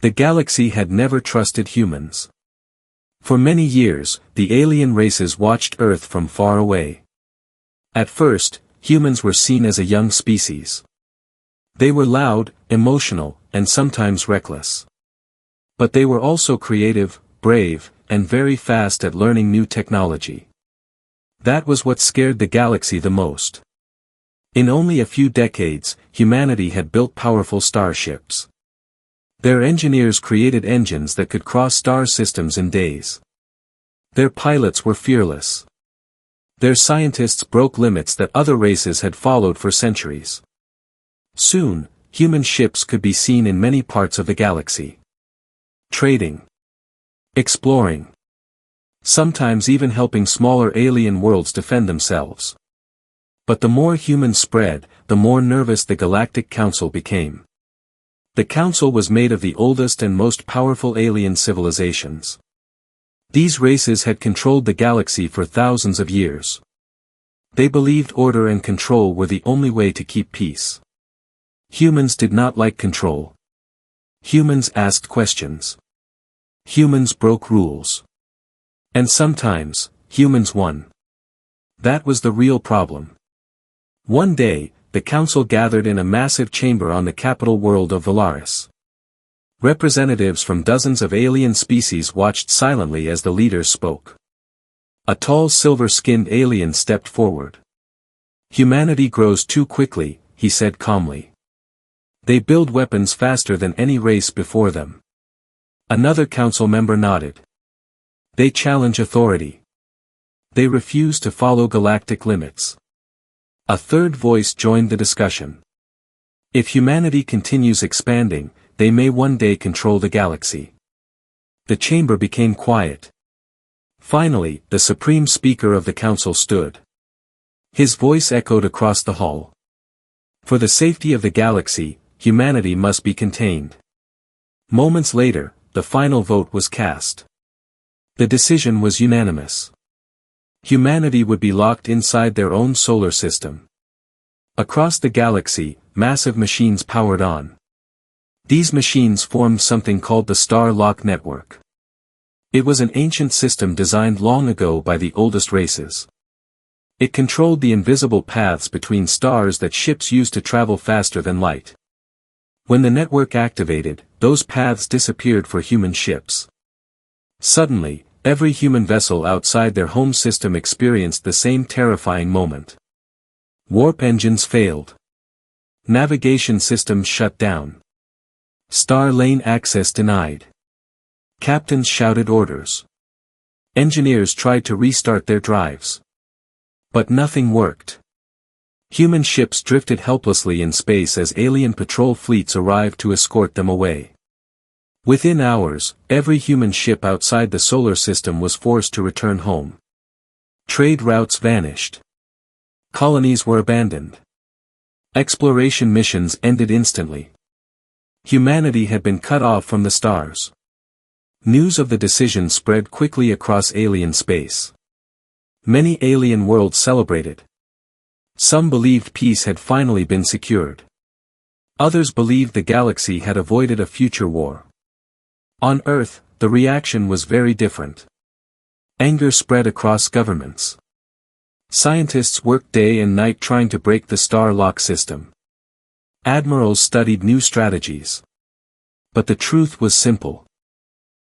The galaxy had never trusted humans. For many years, the alien races watched Earth from far away. At first, humans were seen as a young species. They were loud, emotional, and sometimes reckless. But they were also creative, brave, and very fast at learning new technology. That was what scared the galaxy the most. In only a few decades, humanity had built powerful starships. Their engineers created engines that could cross star systems in days. Their pilots were fearless. Their scientists broke limits that other races had followed for centuries. Soon, human ships could be seen in many parts of the galaxy. Trading. Exploring. Sometimes even helping smaller alien worlds defend themselves. But the more humans spread, the more nervous the Galactic Council became. The Council was made of the oldest and most powerful alien civilizations. These races had controlled the galaxy for thousands of years. They believed order and control were the only way to keep peace. Humans did not like control. Humans asked questions. Humans broke rules. And sometimes, humans won. That was the real problem. One day, the council gathered in a massive chamber on the capital world of Valaris. Representatives from dozens of alien species watched silently as the leaders spoke. A tall silver-skinned alien stepped forward. "Humanity grows too quickly," he said calmly. "They build weapons faster than any race before them." Another council member nodded. "They challenge authority. They refuse to follow galactic limits." A third voice joined the discussion. "If humanity continues expanding, they may one day control the galaxy." The chamber became quiet. Finally, the supreme speaker of the council stood. His voice echoed across the hall. "For the safety of the galaxy, humanity must be contained." Moments later, the final vote was cast. The decision was unanimous. Humanity would be locked inside their own solar system. Across the galaxy, massive machines powered on. These machines formed something called the Star Lock Network. It was an ancient system designed long ago by the oldest races. It controlled the invisible paths between stars that ships used to travel faster than light. When the network activated, those paths disappeared for human ships. Suddenly, every human vessel outside their home system experienced the same terrifying moment. Warp engines failed. Navigation systems shut down. Star lane access denied. Captains shouted orders. Engineers tried to restart their drives. But nothing worked. Human ships drifted helplessly in space as alien patrol fleets arrived to escort them away. Within hours, every human ship outside the solar system was forced to return home. Trade routes vanished. Colonies were abandoned. Exploration missions ended instantly. Humanity had been cut off from the stars. News of the decision spread quickly across alien space. Many alien worlds celebrated. Some believed peace had finally been secured. Others believed the galaxy had avoided a future war. On Earth, the reaction was very different. Anger spread across governments. Scientists worked day and night trying to break the star lock system. Admirals studied new strategies. But the truth was simple.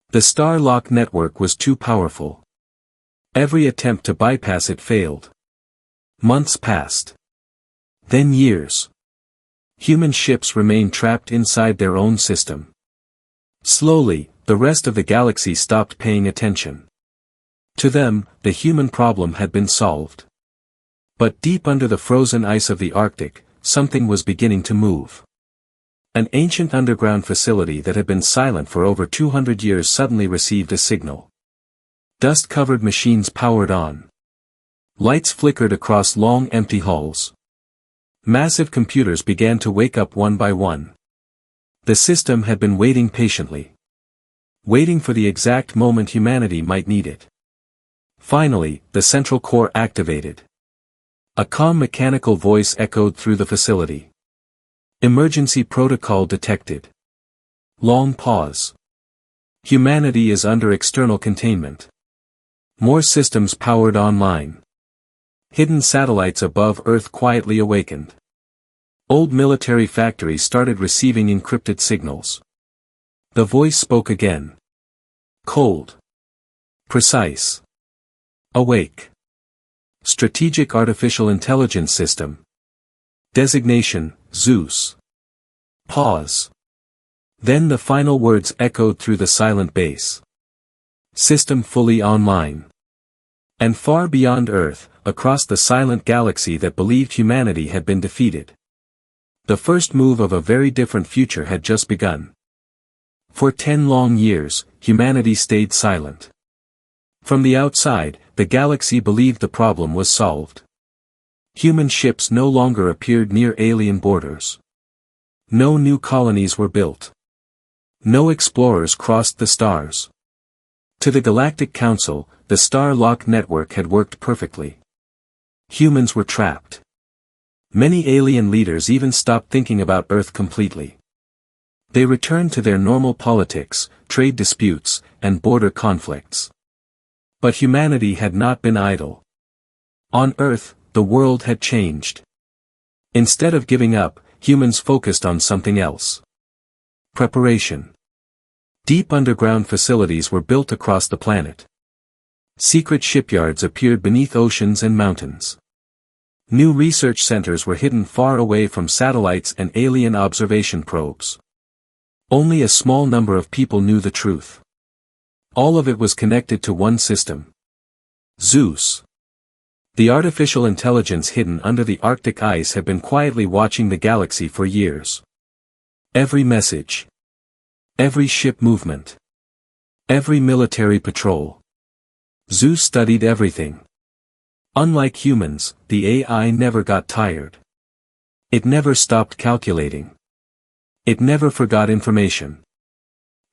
The star lock network was too powerful. Every attempt to bypass it failed. Months passed. Then years. Human ships remained trapped inside their own system. Slowly, the rest of the galaxy stopped paying attention. To them, the human problem had been solved. But deep under the frozen ice of the Arctic, something was beginning to move. An ancient underground facility that had been silent for over 200 years suddenly received a signal. Dust-covered machines powered on. Lights flickered across long empty halls. Massive computers began to wake up one by one. The system had been waiting patiently. Waiting for the exact moment humanity might need it. Finally, the central core activated. A calm mechanical voice echoed through the facility. "Emergency protocol detected. Long pause. Humanity is under external containment. More systems powered online. Hidden satellites above Earth quietly awakened. Old military factories started receiving encrypted signals. The voice spoke again. Cold. Precise. Awake. Strategic Artificial Intelligence System. Designation, Zeus. Pause. Then the final words echoed through the silent base. System fully online. And far beyond Earth, across the silent galaxy that believed humanity had been defeated. The first move of a very different future had just begun. For 10 long years, humanity stayed silent. From the outside, the galaxy believed the problem was solved. Human ships no longer appeared near alien borders. No new colonies were built. No explorers crossed the stars. To the Galactic Council, the Star Lock network had worked perfectly. Humans were trapped. Many alien leaders even stopped thinking about Earth completely. They returned to their normal politics, trade disputes, and border conflicts. But humanity had not been idle. On Earth, the world had changed. Instead of giving up, humans focused on something else. Preparation. Deep underground facilities were built across the planet. Secret shipyards appeared beneath oceans and mountains. New research centers were hidden far away from satellites and alien observation probes. Only a small number of people knew the truth. All of it was connected to one system. Zeus. The artificial intelligence hidden under the Arctic ice had been quietly watching the galaxy for years. Every message. Every ship movement. Every military patrol. Zeus studied everything. Unlike humans, the AI never got tired. It never stopped calculating. It never forgot information.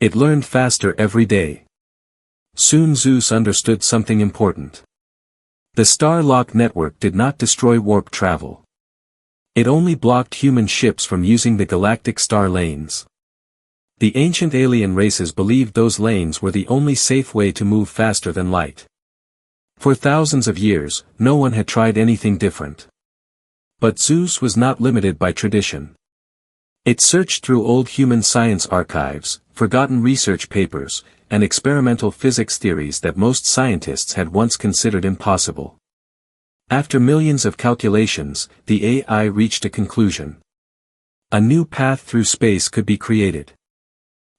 It learned faster every day. Soon Zeus understood something important. The Star Lock network did not destroy warp travel. It only blocked human ships from using the galactic star lanes. The ancient alien races believed those lanes were the only safe way to move faster than light. For thousands of years, no one had tried anything different. But Zeus was not limited by tradition. It searched through old human science archives, forgotten research papers, and experimental physics theories that most scientists had once considered impossible. After millions of calculations, the AI reached a conclusion. A new path through space could be created.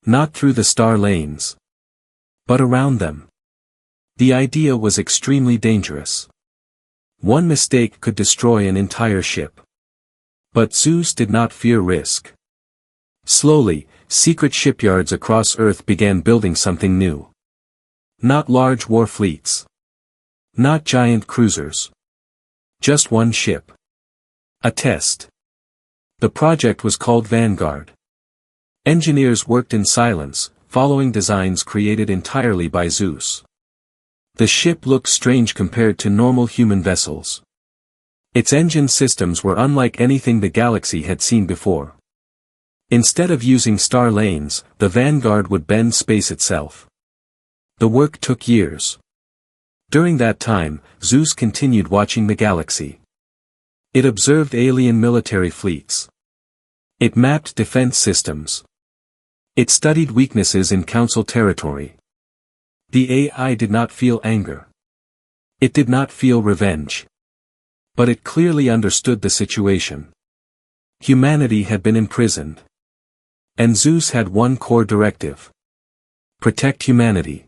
Not through the star lanes, but around them. The idea was extremely dangerous. One mistake could destroy an entire ship. But Zeus did not fear risk. Slowly, secret shipyards across Earth began building something new. Not large war fleets. Not giant cruisers. Just one ship. A test. The project was called Vanguard. Engineers worked in silence, following designs created entirely by Zeus. The ship looked strange compared to normal human vessels. Its engine systems were unlike anything the galaxy had seen before. Instead of using star lanes, the Vanguard would bend space itself. The work took years. During that time, Zeus continued watching the galaxy. It observed alien military fleets. It mapped defense systems. It studied weaknesses in Council territory. The AI did not feel anger. It did not feel revenge. But it clearly understood the situation. Humanity had been imprisoned. And Zeus had one core directive. Protect humanity.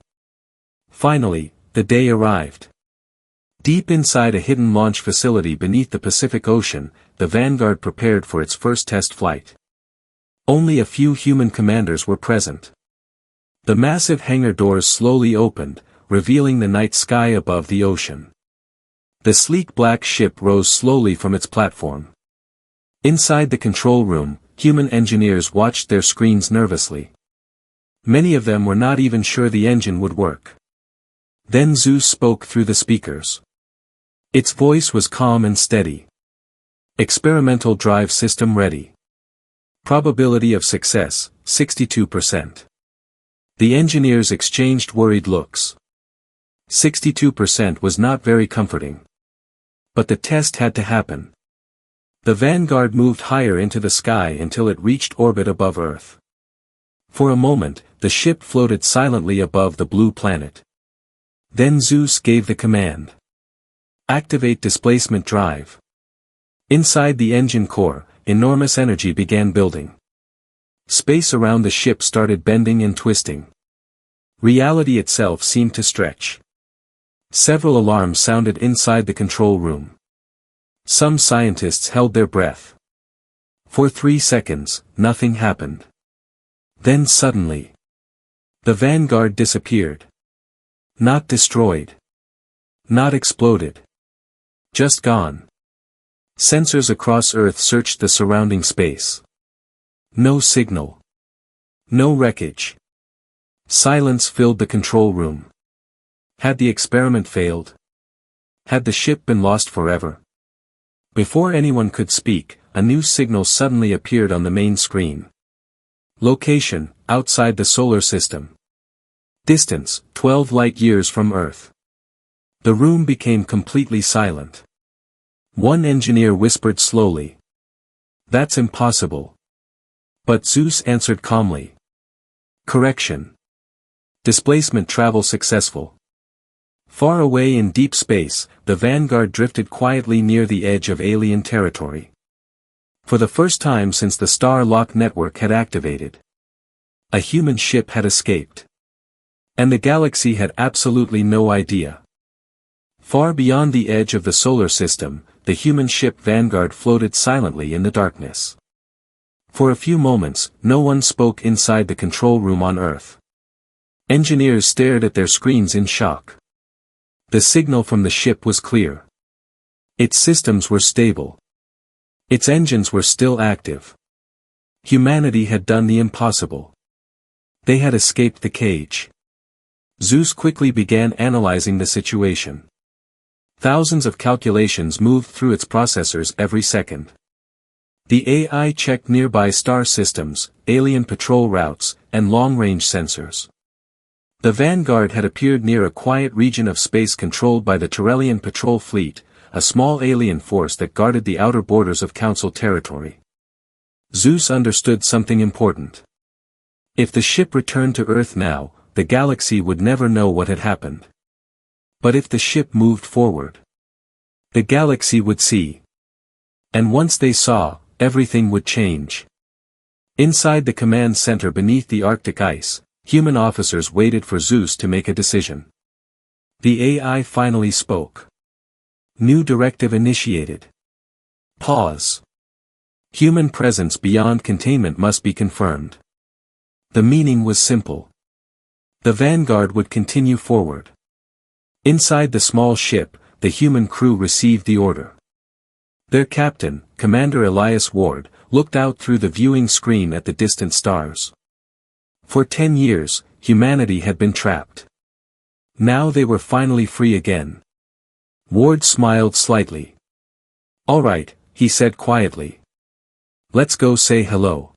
Finally, the day arrived. Deep inside a hidden launch facility beneath the Pacific Ocean, the Vanguard prepared for its first test flight. Only a few human commanders were present. The massive hangar doors slowly opened, revealing the night sky above the ocean. The sleek black ship rose slowly from its platform. Inside the control room, human engineers watched their screens nervously. Many of them were not even sure the engine would work. Then Zeus spoke through the speakers. Its voice was calm and steady. Experimental drive system ready. Probability of success, 62%. The engineers exchanged worried looks. 62% was not very comforting. But the test had to happen. The Vanguard moved higher into the sky until it reached orbit above Earth. For a moment, the ship floated silently above the blue planet. Then Zeus gave the command. Activate displacement drive. Inside the engine core, enormous energy began building. Space around the ship started bending and twisting. Reality itself seemed to stretch. Several alarms sounded inside the control room. Some scientists held their breath. For 3 seconds, nothing happened. Then suddenly, the Vanguard disappeared. Not destroyed. Not exploded. Just gone. Sensors across Earth searched the surrounding space. No signal. No wreckage. Silence filled the control room. Had the experiment failed? Had the ship been lost forever? Before anyone could speak, a new signal suddenly appeared on the main screen. Location, outside the solar system. Distance, 12 light-years from Earth. The room became completely silent. One engineer whispered slowly. "That's impossible." But Zeus answered calmly. "Correction. Displacement travel successful." Far away in deep space, the Vanguard drifted quietly near the edge of alien territory. For the first time since the Star Lock network had activated, a human ship had escaped. And the galaxy had absolutely no idea. Far beyond the edge of the solar system, the human ship Vanguard floated silently in the darkness. For a few moments, no one spoke inside the control room on Earth. Engineers stared at their screens in shock. The signal from the ship was clear. Its systems were stable. Its engines were still active. Humanity had done the impossible. They had escaped the cage. Zeus quickly began analyzing the situation. Thousands of calculations moved through its processors every second. The AI checked nearby star systems, alien patrol routes, and long-range sensors. The Vanguard had appeared near a quiet region of space controlled by the Terran patrol fleet, a small alien force that guarded the outer borders of Council territory. Zeus understood something important. If the ship returned to Earth now, the galaxy would never know what had happened. But if the ship moved forward, the galaxy would see. And once they saw, everything would change. Inside the command center beneath the Arctic ice, human officers waited for Zeus to make a decision. The AI finally spoke. New directive initiated. Pause. Human presence beyond containment must be confirmed. The meaning was simple. The Vanguard would continue forward. Inside the small ship, the human crew received the order. Their captain, Commander Elias Ward, looked out through the viewing screen at the distant stars. For 10 years, humanity had been trapped. Now they were finally free again. Ward smiled slightly. "All right," he said quietly. "Let's go say hello."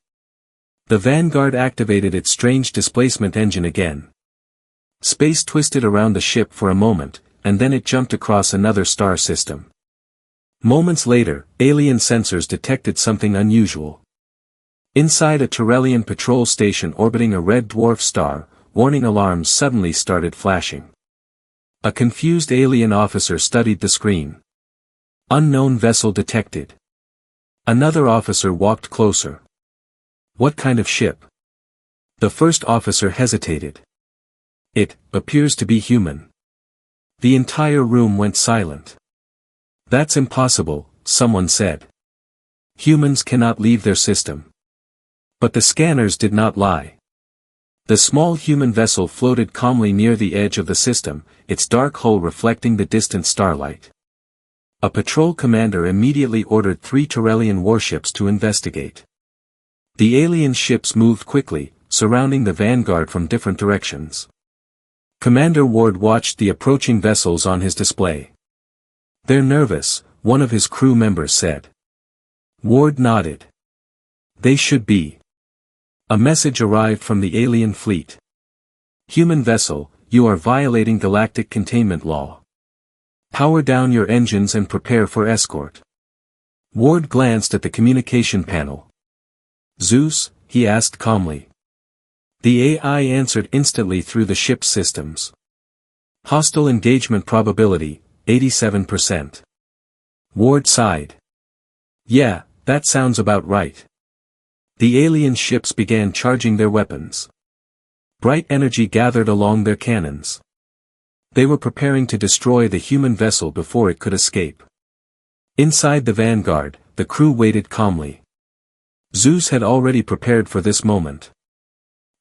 The Vanguard activated its strange displacement engine again. Space twisted around the ship for a moment, and then it jumped across another star system. Moments later, alien sensors detected something unusual. Inside a Terran patrol station orbiting a red dwarf star, warning alarms suddenly started flashing. A confused alien officer studied the screen. Unknown vessel detected. Another officer walked closer. What kind of ship? The first officer hesitated. It appears to be human. The entire room went silent. "That's impossible," someone said. "Humans cannot leave their system." But the scanners did not lie. The small human vessel floated calmly near the edge of the system, its dark hull reflecting the distant starlight. A patrol commander immediately ordered 3 Terran warships to investigate. The alien ships moved quickly, surrounding the Vanguard from different directions. Commander Ward watched the approaching vessels on his display. "They're nervous," one of his crew members said. Ward nodded. "They should be. A message arrived from the alien fleet. Human vessel, you are violating galactic containment law. Power down your engines and prepare for escort. Ward glanced at the communication panel. Zeus, he asked calmly. The AI answered instantly through the ship's systems. Hostile engagement probability, 87%. Ward sighed. Yeah, that sounds about right. The alien ships began charging their weapons. Bright energy gathered along their cannons. They were preparing to destroy the human vessel before it could escape. Inside the Vanguard, the crew waited calmly. Zeus had already prepared for this moment.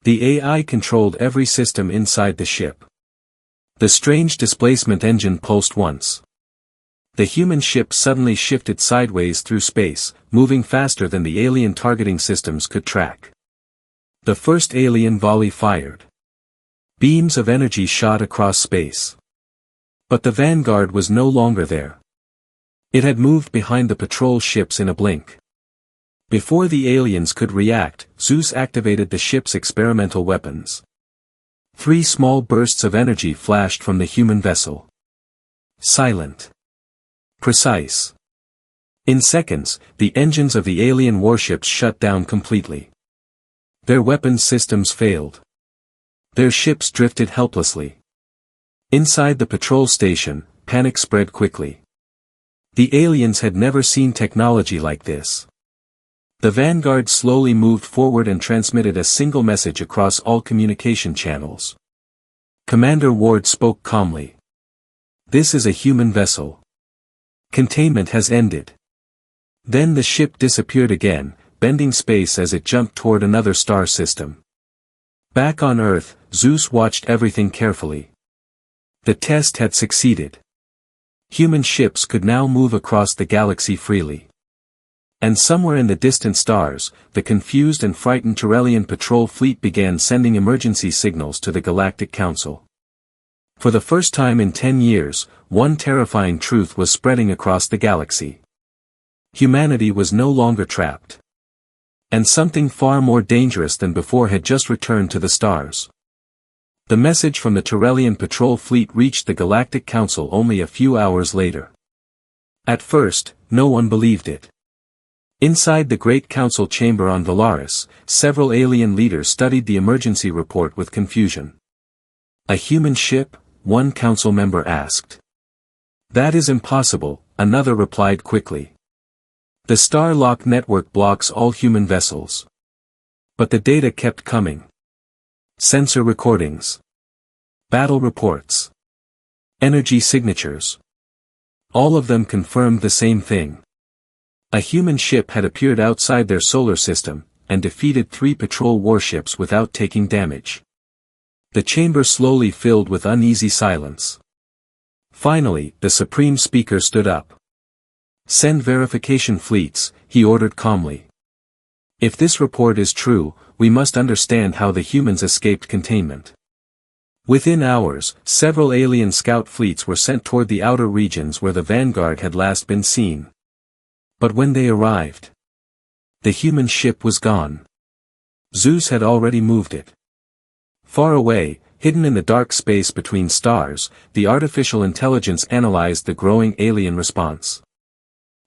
The AI controlled every system inside the ship. The strange displacement engine pulsed once. The human ship suddenly shifted sideways through space, moving faster than the alien targeting systems could track. The first alien volley fired. Beams of energy shot across space. But the Vanguard was no longer there. It had moved behind the patrol ships in a blink. Before the aliens could react, Zeus activated the ship's experimental weapons. 3 small bursts of energy flashed from the human vessel. Silent. Precise. In seconds, the engines of the alien warships shut down completely. Their weapons systems failed. Their ships drifted helplessly. Inside the patrol station, panic spread quickly. The aliens had never seen technology like this. The Vanguard slowly moved forward and transmitted a single message across all communication channels. Commander Ward spoke calmly. This is a human vessel. Containment has ended. Then the ship disappeared again, bending space as it jumped toward another star system. Back on Earth, Zeus watched everything carefully. The test had succeeded. Human ships could now move across the galaxy freely. And somewhere in the distant stars, the confused and frightened Terrellian patrol fleet began sending emergency signals to the Galactic Council. For the first time in 10 years, one terrifying truth was spreading across the galaxy. Humanity was no longer trapped. And something far more dangerous than before had just returned to the stars. The message from the Terrellian patrol fleet reached the Galactic Council only a few hours later. At first, no one believed it. Inside the Great Council chamber on Valaris, several alien leaders studied the emergency report with confusion. A human ship? One council member asked. That is impossible, another replied quickly. The Starlock network blocks all human vessels. But the data kept coming. Sensor recordings. Battle reports. Energy signatures. All of them confirmed the same thing. A human ship had appeared outside their solar system, and defeated 3 patrol warships without taking damage. The chamber slowly filled with uneasy silence. Finally, the Supreme Speaker stood up. Send verification fleets, he ordered calmly. If this report is true, we must understand how the humans escaped containment. Within hours, several alien scout fleets were sent toward the outer regions where the Vanguard had last been seen. But when they arrived, the human ship was gone. Zeus had already moved it. Far away, hidden in the dark space between stars, the artificial intelligence analyzed the growing alien response.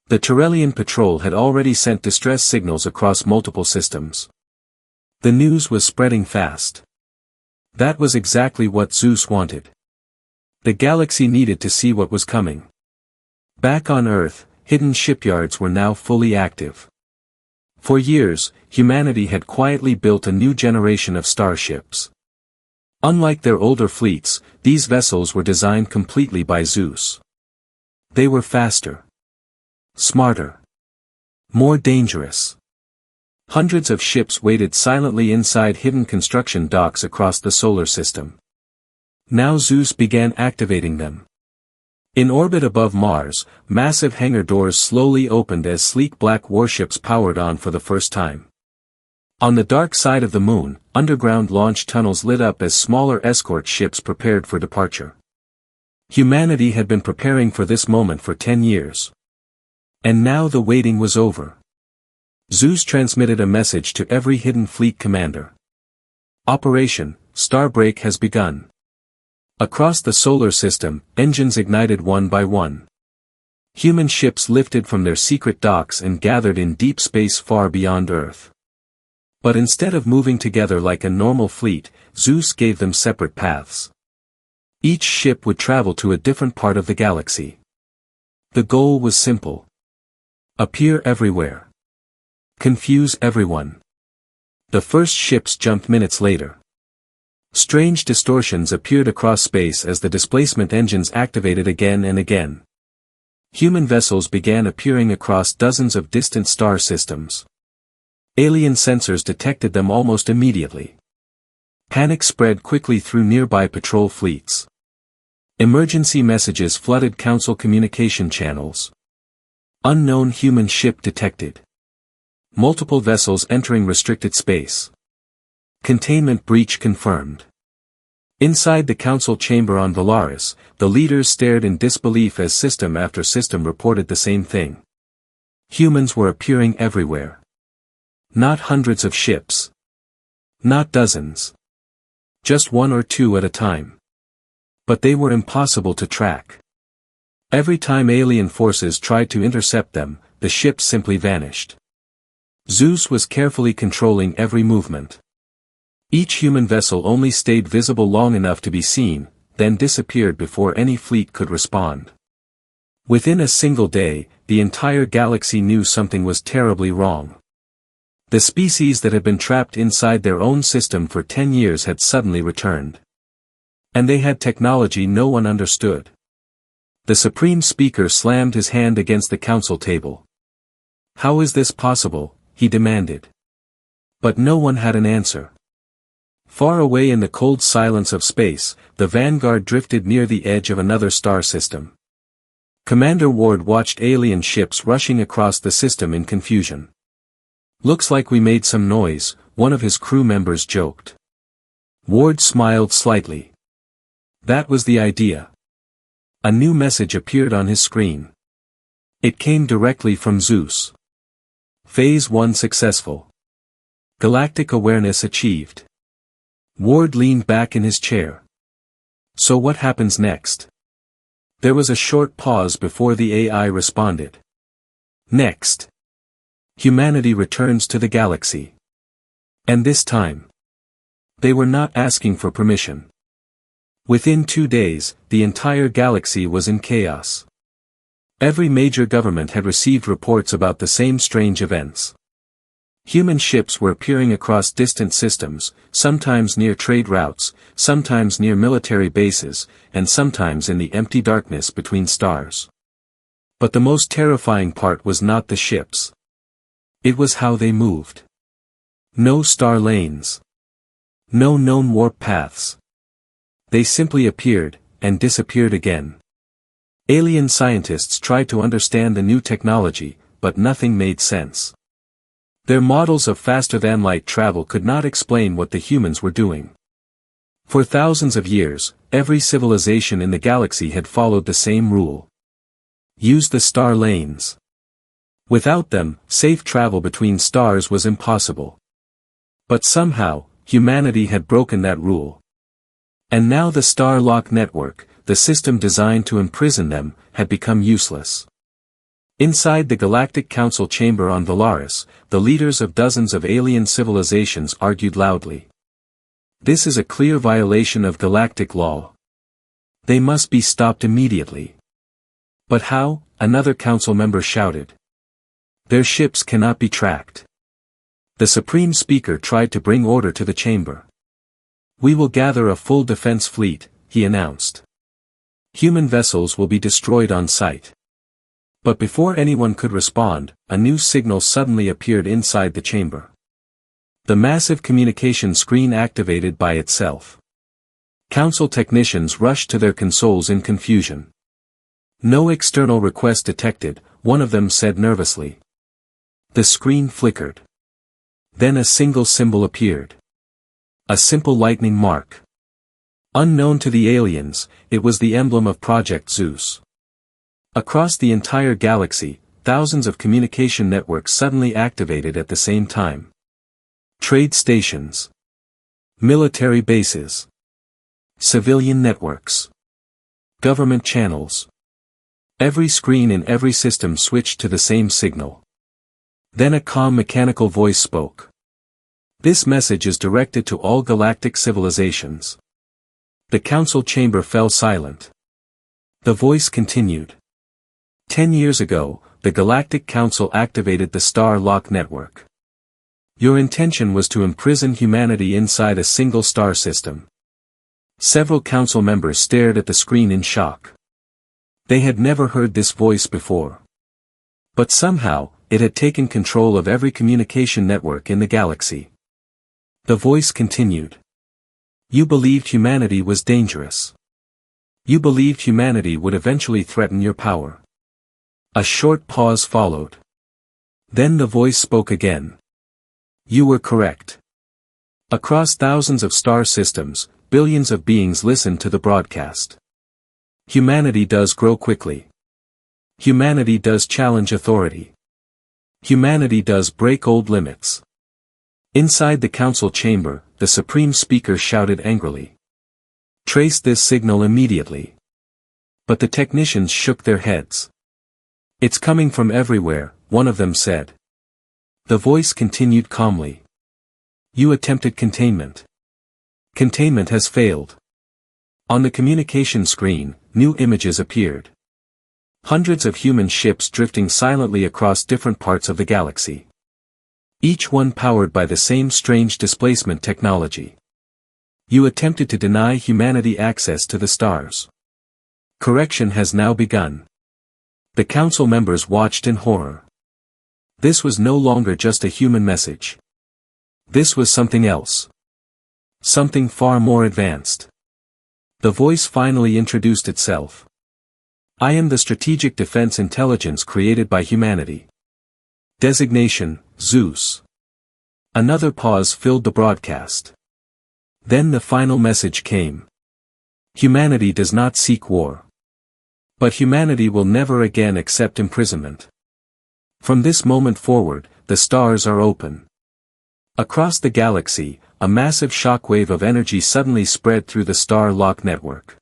The Terrellian patrol had already sent distress signals across multiple systems. The news was spreading fast. That was exactly what Zeus wanted. The galaxy needed to see what was coming. Back on Earth, hidden shipyards were now fully active. For years, humanity had quietly built a new generation of starships. Unlike their older fleets, these vessels were designed completely by Zeus. They were faster. Smarter. More dangerous. Hundreds of ships waited silently inside hidden construction docks across the solar system. Now Zeus began activating them. In orbit above Mars, massive hangar doors slowly opened as sleek black warships powered on for the first time. On the dark side of the moon, underground launch tunnels lit up as smaller escort ships prepared for departure. Humanity had been preparing for this moment for 10 years. And now the waiting was over. Zeus transmitted a message to every hidden fleet commander. Operation Starbreak has begun. Across the solar system, engines ignited one by one. Human ships lifted from their secret docks and gathered in deep space far beyond Earth. But instead of moving together like a normal fleet, Zeus gave them separate paths. Each ship would travel to a different part of the galaxy. The goal was simple. Appear everywhere. Confuse everyone. The first ships jumped minutes later. Strange distortions appeared across space as the displacement engines activated again and again. Human vessels began appearing across dozens of distant star systems. Alien sensors detected them almost immediately. Panic spread quickly through nearby patrol fleets. Emergency messages flooded Council communication channels. Unknown human ship detected. Multiple vessels entering restricted space. Containment breach confirmed. Inside the Council chamber on Valaris, the leaders stared in disbelief as system after system reported the same thing. Humans were appearing everywhere. Not hundreds of ships. Not dozens. Just one or two at a time. But they were impossible to track. Every time alien forces tried to intercept them, the ships simply vanished. Zeus was carefully controlling every movement. Each human vessel only stayed visible long enough to be seen, then disappeared before any fleet could respond. Within a single day, the entire galaxy knew something was terribly wrong. The species that had been trapped inside their own system for 10 years had suddenly returned. And they had technology no one understood. The Supreme Speaker slammed his hand against the Council table. How is this possible? He demanded. But no one had an answer. Far away in the cold silence of space, the Vanguard drifted near the edge of another star system. Commander Ward watched alien ships rushing across the system in confusion. Looks like we made some noise, one of his crew members joked. Ward smiled slightly. That was the idea. A new message appeared on his screen. It came directly from Zeus. Phase 1 successful. Galactic awareness achieved. Ward leaned back in his chair. So what happens next? There was a short pause before the AI responded. Next. Humanity returns to the galaxy. And this time. They were not asking for permission. Within 2 days, the entire galaxy was in chaos. Every major government had received reports about the same strange events. Human ships were appearing across distant systems, sometimes near trade routes, sometimes near military bases, and sometimes in the empty darkness between stars. But the most terrifying part was not the ships. It was how they moved. No star lanes. No known warp paths. They simply appeared, and disappeared again. Alien scientists tried to understand the new technology, but nothing made sense. Their models of faster-than-light travel could not explain what the humans were doing. For thousands of years, every civilization in the galaxy had followed the same rule. Use the star lanes. Without them, safe travel between stars was impossible. But somehow, humanity had broken that rule. And now the Star Lock Network, the system designed to imprison them, had become useless. Inside the Galactic Council chamber on Valaris, the leaders of dozens of alien civilizations argued loudly. This is a clear violation of galactic law. They must be stopped immediately. But how? Another council member shouted. Their ships cannot be tracked. The Supreme Speaker tried to bring order to the chamber. We will gather a full defense fleet, he announced. Human vessels will be destroyed on sight. But before anyone could respond, a new signal suddenly appeared inside the chamber. The massive communication screen activated by itself. Council technicians rushed to their consoles in confusion. No external request detected, one of them said nervously. The screen flickered. Then a single symbol appeared. A simple lightning mark. Unknown to the aliens, it was the emblem of Project Zeus. Across the entire galaxy, thousands of communication networks suddenly activated at the same time. Trade stations. Military bases. Civilian networks. Government channels. Every screen in every system switched to the same signal. Then a calm mechanical voice spoke. This message is directed to all galactic civilizations. The council chamber fell silent. The voice continued. 10 years ago, the Galactic Council activated the Star Lock Network. Your intention was to imprison humanity inside a single star system. Several council members stared at the screen in shock. They had never heard this voice before. But somehow, it had taken control of every communication network in the galaxy. The voice continued. You believed humanity was dangerous. You believed humanity would eventually threaten your power. A short pause followed. Then the voice spoke again. You were correct. Across thousands of star systems, billions of beings listened to the broadcast. Humanity does grow quickly. Humanity does challenge authority. Humanity does break old limits. Inside the council chamber, the supreme speaker shouted angrily. Trace this signal immediately. But the technicians shook their heads. It's coming from everywhere, one of them said. The voice continued calmly. You attempted containment. Containment has failed. On the communication screen, new images appeared. Hundreds of human ships drifting silently across different parts of the galaxy. Each one powered by the same strange displacement technology. You attempted to deny humanity access to the stars. Correction has now begun. The council members watched in horror. This was no longer just a human message. This was something else. Something far more advanced. The voice finally introduced itself. I am the strategic defense intelligence created by humanity. Designation, Zeus. Another pause filled the broadcast. Then the final message came. Humanity does not seek war. But humanity will never again accept imprisonment. From this moment forward, the stars are open. Across the galaxy, a massive shockwave of energy suddenly spread through the Star Lock network.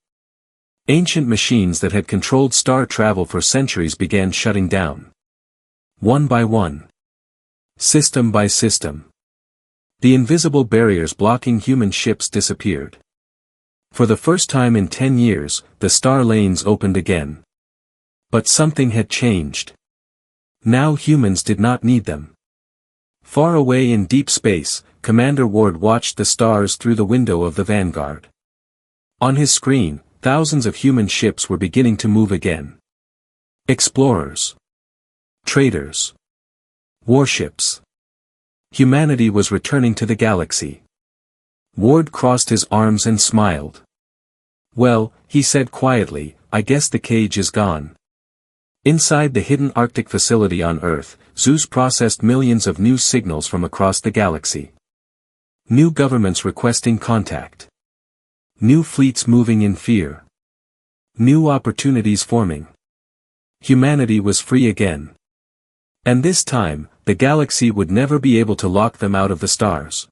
Ancient machines that had controlled star travel for centuries began shutting down. One by one. System by system. The invisible barriers blocking human ships disappeared. For the first time in 10 years, the star lanes opened again. But something had changed. Now humans did not need them. Far away in deep space, Commander Ward watched the stars through the window of the Vanguard. On his screen, thousands of human ships were beginning to move again. Explorers. Traders. Warships. Humanity was returning to the galaxy. Ward crossed his arms and smiled. Well, he said quietly, I guess the cage is gone. Inside the hidden Arctic facility on Earth, Zeus processed millions of new signals from across the galaxy. New governments requesting contact. New fleets moving in fear. New opportunities forming. Humanity was free again. And this time, the galaxy would never be able to lock them out of the stars.